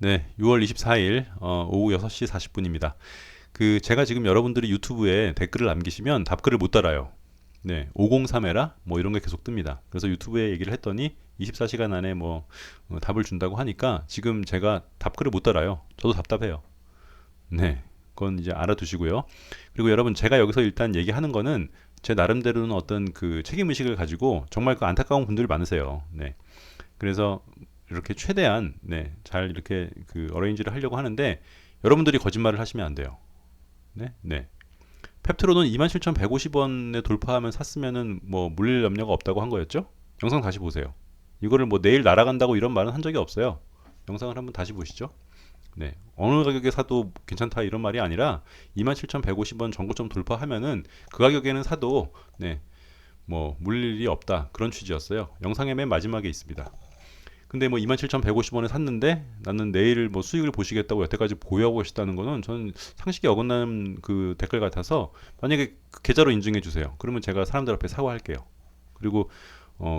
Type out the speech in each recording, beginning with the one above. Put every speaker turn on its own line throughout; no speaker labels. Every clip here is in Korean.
네, 6월 24일 오후 6시 40분입니다. 제가 지금 여러분들이 유튜브에 댓글을 남기시면 답글을 못 달아요. 네, 503해라 뭐 이런 게 계속 뜹니다. 그래서 유튜브에 얘기를 했더니 24시간 안에 뭐 답을 준다고 하니까 지금 제가 답글을 못 달아요. 저도 답답해요. 네, 그건 이제 알아두시고요. 그리고 여러분, 제가 여기서 일단 얘기하는 거는 제 나름대로는 어떤 그 책임 의식을 가지고 정말 그 안타까운 분들이 많으세요. 네, 그래서 이렇게 최대한 잘 이렇게 그 어레인지를 하려고 하는데 여러분들이 거짓말을 하시면 안 돼요. 네, 네. 펩트로는 27,150원에 돌파하면 샀으면은 뭐 물릴 염려가 없다고 한 거였죠? 영상 다시 보세요. 이거를 뭐 내일 날아간다고 이런 말은 한 적이 없어요. 영상을 한번 다시 보시죠. 네, 어느 가격에 사도 괜찮다 이런 말이 아니라 27,150원 전고점 돌파하면은 그 가격에는 사도 뭐 물릴 일이 없다 그런 취지였어요. 영상의 맨 마지막에 있습니다. 근데 뭐 27,150원에 샀는데 나는 내일 뭐 수익을 보시겠다고 여태까지 보유하고 계시다는 거는 저는 상식이 어긋나는 그 댓글 같아서 만약에 그 계좌로 인증해 주세요. 그러면 제가 사람들 앞에 사과할게요. 그리고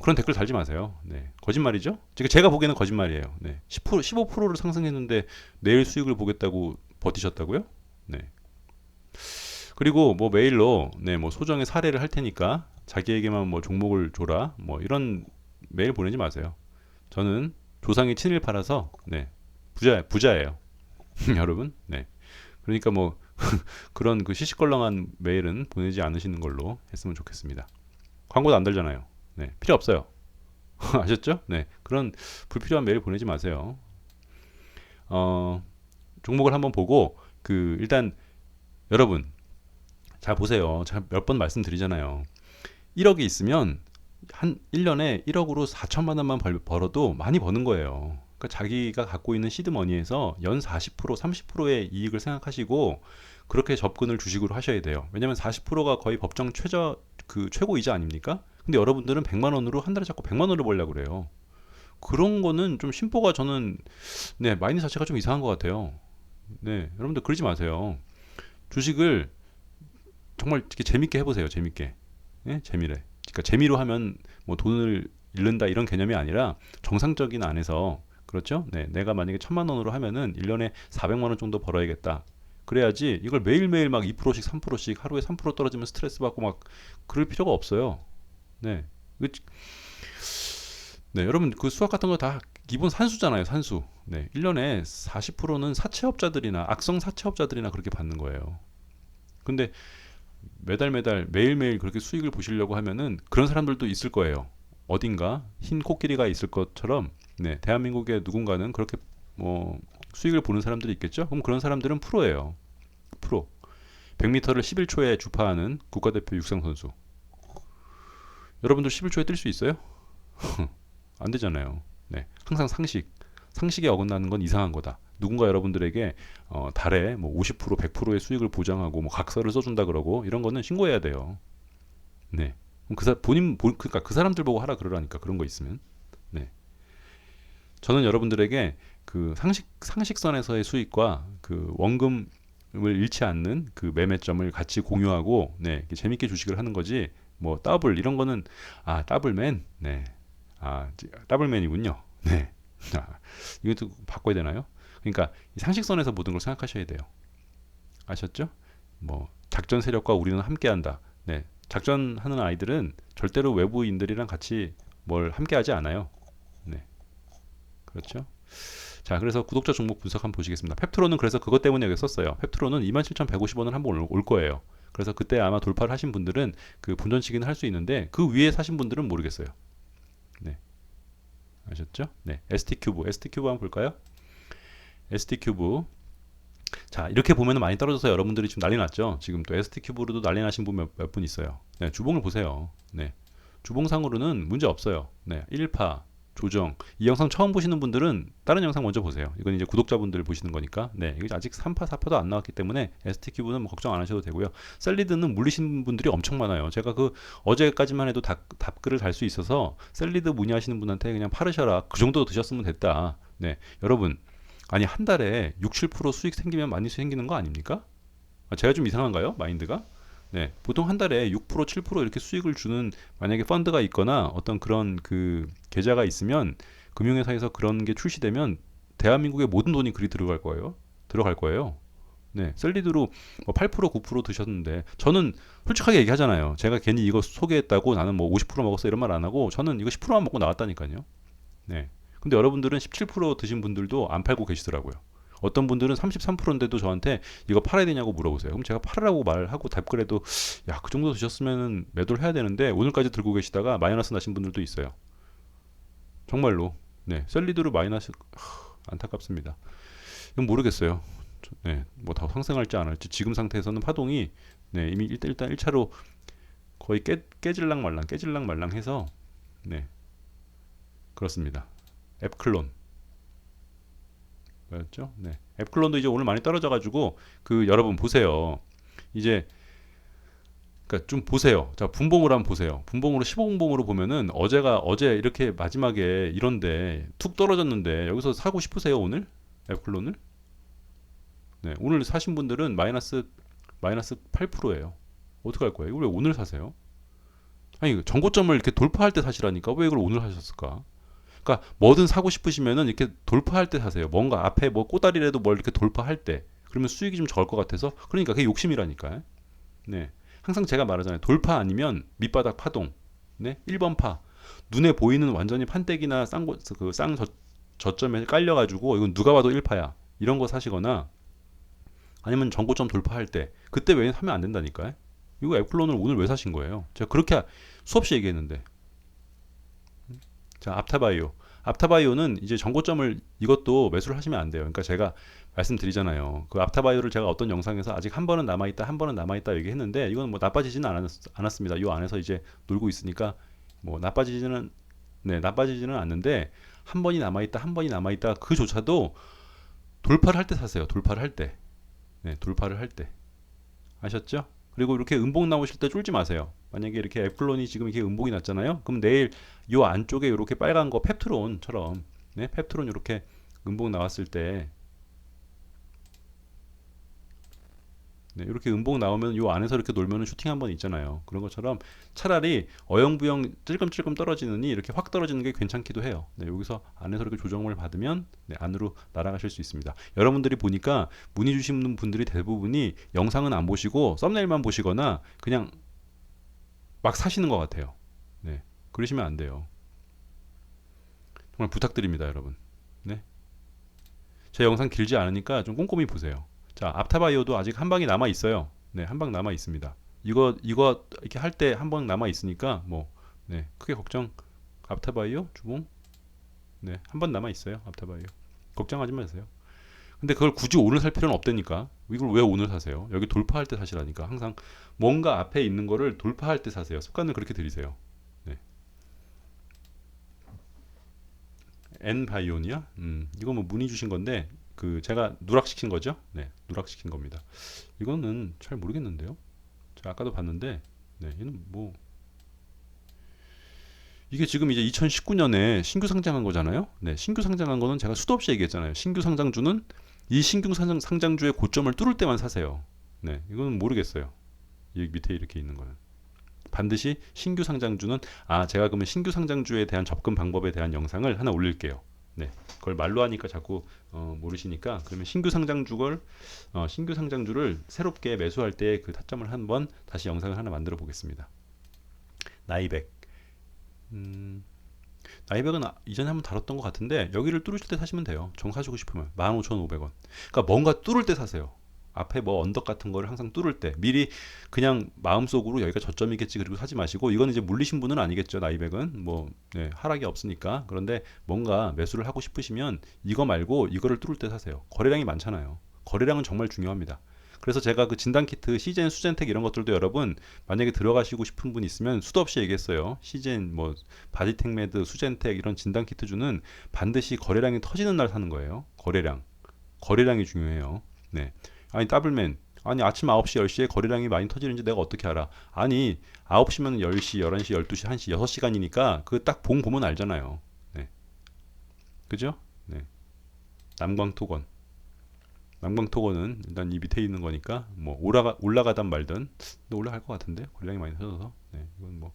그런 댓글 달지 마세요. 네. 거짓말이죠? 제가 보기에는 거짓말이에요. 네. 10%, 15%를 상승했는데 내일 수익을 보겠다고 버티셨다고요? 네. 그리고 뭐 메일로 뭐 소정의 사례를 할 테니까 자기에게만 뭐 종목을 줘라 뭐 이런 메일 보내지 마세요. 저는 조상이 친일파라서 부자예요. 여러분. 네. 그러니까 뭐 그런 그 시시껄렁한 메일은 보내지 않으시는 걸로 했으면 좋겠습니다. 광고도 안 달잖아요. 네. 필요 없어요. 아셨죠? 네. 그런 불필요한 메일 보내지 마세요. 어, 종목을 한번 보고 일단 여러분 잘 보세요. 제가 몇 번 말씀드리잖아요. 1억이 있으면 한 1년에 1억으로 4천만 원만 벌어도 많이 버는 거예요. 그러니까 자기가 갖고 있는 시드머니에서 연 40%, 30%의 이익을 생각하시고 그렇게 접근을 주식으로 하셔야 돼요. 왜냐면 40%가 거의 법정 최고 이자 아닙니까? 근데 여러분들은 100만 원으로 한 달에 자꾸 100만 원을 벌려고 그래요. 그런 거는 좀 심보가 저는 마인드 자체가 좀 이상한 것 같아요. 네, 여러분들 그러지 마세요. 주식을 정말 이렇게 재밌게 해보세요. 재밌게. 예? 재미래. 그러니까 재미로 하면 뭐 돈을 잃는다 이런 개념이 아니라 정상적인 안에서 그렇죠? 네, 내가 만약에 1,000만 원으로 하면은 1년에 400만 원 정도 벌어야겠다. 그래야지 이걸 매일매일 막 2%씩 3%씩 하루에 3% 떨어지면 스트레스 받고 막 그럴 필요가 없어요. 네. 네, 여러분 그 수학 같은 거 다 기본 산수잖아요, 산수. 네. 1년에 40%는 사채업자들이나 악성 사채업자들이나 그렇게 받는 거예요. 근데 매달 매달 매일매일 그렇게 수익을 보시려고 하면은 그런 사람들도 있을 거예요. 어딘가 흰 코끼리가 있을 것처럼 대한민국의 누군가는 그렇게 뭐 수익을 보는 사람들이 있겠죠. 그럼 그런 사람들은 프로예요. 프로. 100m를 11초에 주파하는 국가대표 육상 선수. 여러분들 11초에 뛸 수 있어요? 안 되잖아요. 네. 항상 상식에 어긋나는 건 이상한 거다. 누군가 여러분들에게 달에 뭐 50%, 100%의 수익을 보장하고 뭐 각서를 써준다 그러고 이런 거는 신고해야 돼요. 네. 그럼 그러니까 그 사람들 보고 하라 그러라니까 그런 거 있으면. 네. 저는 여러분들에게 그 상식선에서의 수익과 그 원금을 잃지 않는 그 매매점을 같이 공유하고 이렇게 재밌게 주식을 하는 거지. 뭐 더블 이런 거는 더블맨. 네. 더블맨이군요. 네. 이것도 바꿔야 되나요? 그러니까 이 상식선에서 모든 걸 생각하셔야 돼요. 아셨죠? 뭐 작전 세력과 우리는 함께한다. 네, 작전하는 아이들은 절대로 외부인들이랑 같이 뭘 함께하지 않아요. 네, 그렇죠. 자, 그래서 구독자 종목 분석 한번 보시겠습니다. 펩트로는 그래서 그것 때문에 여기 썼어요. 펩트로는 27,150원을 한번 올 거예요. 그래서 그때 아마 돌파를 하신 분들은 그 본전치기는 할 수 있는데 그 위에 사신 분들은 모르겠어요. 네, 아셨죠? 네, ST 큐브 한번 볼까요? ST 큐브. 자, 이렇게 보면 많이 떨어져서 여러분들이 지금 난리 났죠. 지금 또 ST 큐브로도 난리 나신 분 몇 분 있어요. 네, 주봉을 보세요. 네, 주봉상으로는 문제 없어요. 네, 1파 조정. 이 영상 처음 보시는 분들은 다른 영상 먼저 보세요. 이건 이제 구독자분들 보시는 거니까. 네, 이거 아직 3파, 4파도 안 나왔기 때문에 ST 큐브는 뭐 걱정 안 하셔도 되고요. 셀리드는 물리신 분들이 엄청 많아요. 제가 그 어제까지만 해도 답글을 달 수 있어서 셀리드 문의하시는 분한테 그냥 팔으셔라. 그 정도 드셨으면 됐다. 네, 여러분. 아니 한 달에 6, 7% 수익 생기면 많이 생기는 거 아닙니까? 제가 좀 이상한가요? 마인드가? 네, 보통 한 달에 6%, 7% 이렇게 수익을 주는 만약에 펀드가 있거나 어떤 그런 그 계좌가 있으면 금융회사에서 그런 게 출시되면 대한민국의 모든 돈이 그리 들어갈 거예요. 네, 셀리드로 뭐 8% 9% 드셨는데 저는 솔직하게 얘기하잖아요. 제가 괜히 이거 소개했다고 나는 뭐 50% 먹었어 이런 말 안 하고 저는 이거 10%만 먹고 나왔다니까요. 네. 근데 여러분들은 17% 드신 분들도 안 팔고 계시더라고요. 어떤 분들은 33%인데도 저한테 이거 팔아야 되냐고 물어보세요. 그럼 제가 팔으라고 말하고 답글에도 야, 그 정도 드셨으면 매도를 해야 되는데 오늘까지 들고 계시다가 마이너스 나신 분들도 있어요. 정말로. 네, 셀리드로 마이너스 안타깝습니다. 이건 모르겠어요. 네, 뭐 더 상승할지 안 할지 지금 상태에서는 파동이 네, 이미 일단 1차로 거의 깨질랑 말랑 해서 네, 그렇습니다. 앱클론 뭐였죠? 네. 앱클론도 이제 오늘 많이 떨어져 가지고 그 여러분 보세요. 이제 그러니까 좀 보세요. 자, 분봉으로 한번 보세요. 분봉으로 15분봉으로 보면은 어제 이렇게 마지막에 이런데 툭 떨어졌는데 여기서 사고 싶으세요, 오늘? 앱클론을? 네. 오늘 사신 분들은 마이너스 8%예요. 어떻게 할 거예요? 이걸 왜 오늘 사세요? 아니, 정고점을 이렇게 돌파할 때 사시라니까 왜 이걸 오늘 하셨을까? 그러니까 뭐든 사고 싶으시면은 이렇게 돌파할 때 사세요. 뭔가 앞에 뭐 꼬다리라도 뭘 이렇게 돌파할 때. 그러면 수익이 좀 적을 것 같아서. 그러니까 그게 욕심이라니까요. 네. 항상 제가 말하잖아요. 돌파 아니면 밑바닥 파동. 네. 1번 파. 눈에 보이는 완전히 판때기나 쌍 저점에 깔려가지고 이건 누가 봐도 1파야. 이런 거 사시거나 아니면 정고점 돌파할 때 그때 외에는 하면 안 된다니까요. 이거 애플론을 오늘 왜 사신 거예요? 제가 그렇게 수없이 얘기했는데. 자, 앞타바이오. 앞타바이오는 이제 정고점을 이것도 매수를 하시면 안 돼요. 그러니까 제가 말씀드리잖아요. 그 앞타바이오를 제가 어떤 영상에서 아직 한 번은 남아있다, 한 번은 남아있다 얘기했는데 이건 뭐 나빠지지는 않았습니다. 이 안에서 이제 놀고 있으니까 뭐 나빠지지는 않는데 한 번이 남아있다, 한 번이 남아있다 그조차도 돌파를 할 때 사세요. 돌파를 할 때. 네, 돌파를 할 때. 아셨죠? 그리고 이렇게 음봉 나오실 때 쫄지 마세요. 만약에 이렇게 애플론이 지금 이렇게 음봉이 났잖아요. 그럼 내일 요 안쪽에 이렇게 빨간 거 펩트론처럼 네, 펩트론 이렇게 음봉 나왔을 때 네, 이렇게 음봉 나오면 요 안에서 이렇게 놀면은 슈팅 한번 있잖아요. 그런 것처럼 차라리 어영부영 찔끔찔끔 떨어지느니 이렇게 확 떨어지는 게 괜찮기도 해요. 네, 여기서 안에서 이렇게 조정을 받으면 네, 안으로 날아가실 수 있습니다. 여러분들이 보니까 문의 주시는 분들이 대부분이 영상은 안 보시고 썸네일만 보시거나 그냥 막 사시는 것 같아요. 네, 그러시면 안 돼요. 정말 부탁드립니다, 여러분. 네, 제 영상 길지 않으니까 좀 꼼꼼히 보세요. 자, 앞타바이오도 아직 한 방이 남아 있어요. 네, 한 방 남아 있습니다. 이거 이렇게 할 때 한 방 남아 있으니까 뭐 네, 크게 걱정. 앞타바이오 주봉 네, 한 번 남아 있어요. 앞타바이오 걱정하지 마세요. 근데 그걸 굳이 오늘 살 필요는 없다니까. 이걸 왜 오늘 사세요? 여기 돌파할 때 사시라니까. 항상 뭔가 앞에 있는 거를 돌파할 때 사세요. 습관을 그렇게 들이세요. 네. N바이온이요? 이거 뭐 문의 주신 건데 그 제가 누락시킨 거죠? 네, 누락시킨 겁니다. 이거는 잘 모르겠는데요. 제가 아까도 봤는데 네, 얘는 뭐 이게 지금 이제 2019년에 신규 상장한 거잖아요. 네, 신규 상장한 거는 제가 수도 없이 얘기했잖아요. 신규 상장주는 이 신규 상장주의 고점을 뚫을 때만 사세요. 네, 이거는 모르겠어요. 이 밑에 이렇게 있는 거는. 반드시 신규 상장주는 제가 그러면 신규 상장주에 대한 접근 방법에 대한 영상을 하나 올릴게요. 네, 그걸 말로 하니까 자꾸 모르시니까 그러면 신규 상장주를 새롭게 매수할 때 그 타점을 한번 다시 영상을 하나 만들어 보겠습니다. 나이백. 나이백은 이전에 한번 다뤘던 것 같은데 여기를 뚫으실 때 사시면 돼요. 정 사시고 싶으면 15,500원. 그러니까 뭔가 뚫을 때 사세요. 앞에 뭐 언덕 같은 거를 항상 뚫을 때 미리 그냥 마음속으로 여기가 저점이겠지 그리고 사지 마시고 이건 이제 물리신 분은 아니겠죠. 나이백은 뭐 네, 하락이 없으니까. 그런데 뭔가 매수를 하고 싶으시면 이거 말고 이거를 뚫을 때 사세요. 거래량이 많잖아요. 거래량은 정말 중요합니다. 그래서 제가 그 진단키트 시젠 수젠텍 이런 것들도 여러분 만약에 들어가시고 싶은 분 있으면 수도 없이 얘기했어요. 시젠 뭐 바디텍메드 수젠텍 이런 진단키트주는 반드시 거래량이 터지는 날 사는 거예요. 거래량이 중요해요. 네. 아니 더블맨 아니 아침 9시 10시에 거래량이 많이 터지는지 내가 어떻게 알아. 아니 9시면 10시 11시 12시 1시 6시간이니까 그 딱 봉 보면 알잖아요. 네. 그죠? 네. 남광토건은 일단 이 밑에 있는 거니까 뭐 올라가단 말든 근데 올라갈 것 같은데 거래량이 많이 터져서 네, 이건 뭐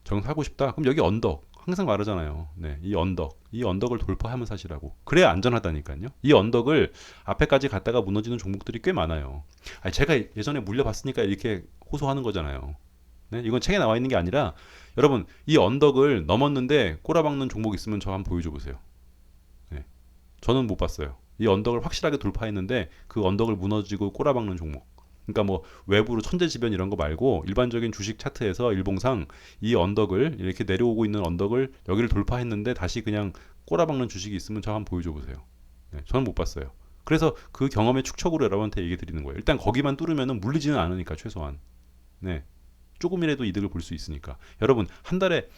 정사고 싶다 그럼 여기 언덕 항상 말하잖아요. 네, 이 언덕을 돌파하면 사시라고. 그래야 안전하다니까요. 이 언덕을 앞에까지 갔다가 무너지는 종목들이 꽤 많아요. 아니, 제가 예전에 물려봤으니까 이렇게 호소하는 거잖아요. 네, 이건 책에 나와 있는 게 아니라 여러분 이 언덕을 넘었는데 꼬라박는 종목 있으면 저 한번 보여줘 보세요. 네, 저는 못 봤어요. 이 언덕을 확실하게 돌파했는데 그 언덕을 무너지고 꼬라박는 종목. 그러니까 뭐 외부로 천재지변 이런 거 말고 일반적인 주식 차트에서 일봉상 이 언덕을 이렇게 내려오고 있는 언덕을 여기를 돌파했는데 다시 그냥 꼬라박는 주식이 있으면 저 한번 보여줘 보세요. 네, 저는 못 봤어요. 그래서 그 경험의 축적으로 여러분한테 얘기 드리는 거예요. 일단 거기만 뚫으면 물리지는 않으니까 최소한. 네. 조금이라도 이득을 볼 수 있으니까. 여러분 한 달에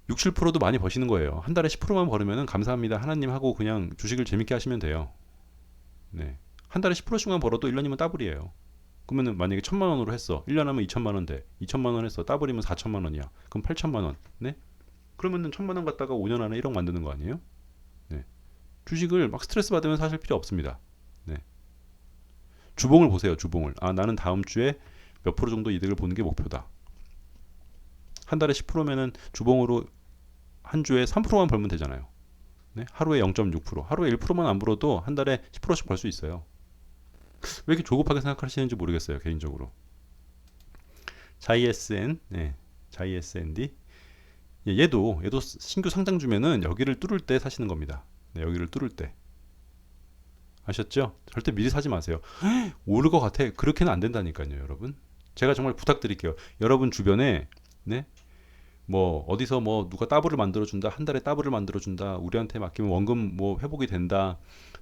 6, 7%도 많이 버시는 거예요. 한 달에 10%만 벌으면 감사합니다. 하나님 하고 그냥 주식을 재밌게 하시면 돼요. 네. 한 달에 10%씩만 벌어도 1년이면 더블이에요. 그러면은 만약에 1,000만 원으로 했어. 1년 하면 2천만 원 돼. 2천만 원 했어. 더블이면 4천만 원이야. 그럼 8천만 원. 네? 그러면은 1,000만 원 갖다가 5년 안에 1억 만드는 거 아니에요? 네. 주식을 막 스트레스 받으면서 하실 필요 없습니다. 네. 주봉을 보세요. 주봉을. 아, 나는 다음 주에 몇 프로 정도 이득을 보는 게 목표다. 한 달에 10%면은 주봉으로 한 주에 3%만 벌면 되잖아요. 네? 하루에 0.6%, 하루에 1%만 안 벌어도 한 달에 10%씩 벌 수 있어요. 왜 이렇게 조급하게 생각하시는지 모르겠어요, 개인적으로. 자이에스엔, 네, 자이에스엔디. 예, 얘도 신규 상장 주면은 여기를 뚫을 때 사시는 겁니다. 네, 여기를 뚫을 때. 아셨죠? 절대 미리 사지 마세요. 오를 것 같아. 그렇게는 안 된다니까요, 여러분. 제가 정말 부탁드릴게요. 여러분 주변에 네? 뭐 어디서 뭐 누가 따블을 만들어 준다. 한 달에 따블을 만들어 준다. 우리한테 맡기면 원금 뭐 회복이 된다.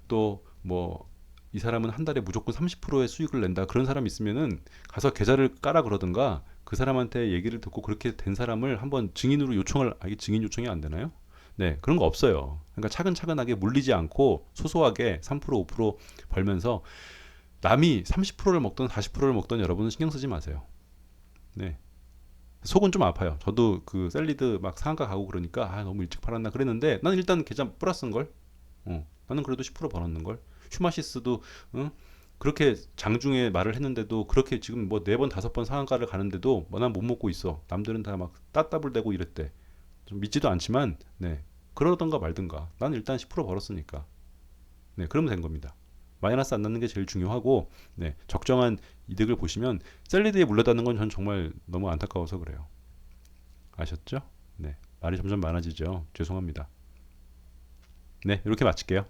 또 뭐 이 사람은 한 달에 무조건 30%의 수익을 낸다. 그런 사람 있으면은 가서 계좌를 까라 그러든가 그 사람한테 얘기를 듣고 그렇게 된 사람을 한번 증인으로 요청을 이게 증인 요청이 안 되나요? 네, 그런 거 없어요. 그러니까 차근차근하게 물리지 않고 소소하게 3% 5% 벌면서 남이 30%를 먹던 40%를 먹던 여러분은 신경 쓰지 마세요. 네. 속은 좀 아파요. 저도 그 샐리드 막 상한가 가고 그러니까 아 너무 일찍 팔았나 그랬는데 나는 일단 계좌 플러스인 걸. 나는 그래도 10% 벌었는 걸. 휴마시스도 그렇게 장중에 말을 했는데도 그렇게 지금 뭐 4번 5번 상한가를 가는데도 뭐 난 못 먹고 있어. 남들은 다 막 따따블대고 이랬대. 좀 믿지도 않지만 네 그러던가 말든가. 난 일단 10% 벌었으니까. 네 그러면 된 겁니다. 마이너스 안 나는 게 제일 중요하고 네 적정한 이득을 보시면 샐리드에 물려다는 건 전 정말 너무 안타까워서 그래요. 아셨죠? 네 말이 점점 많아지죠. 죄송합니다. 네 이렇게 마칠게요.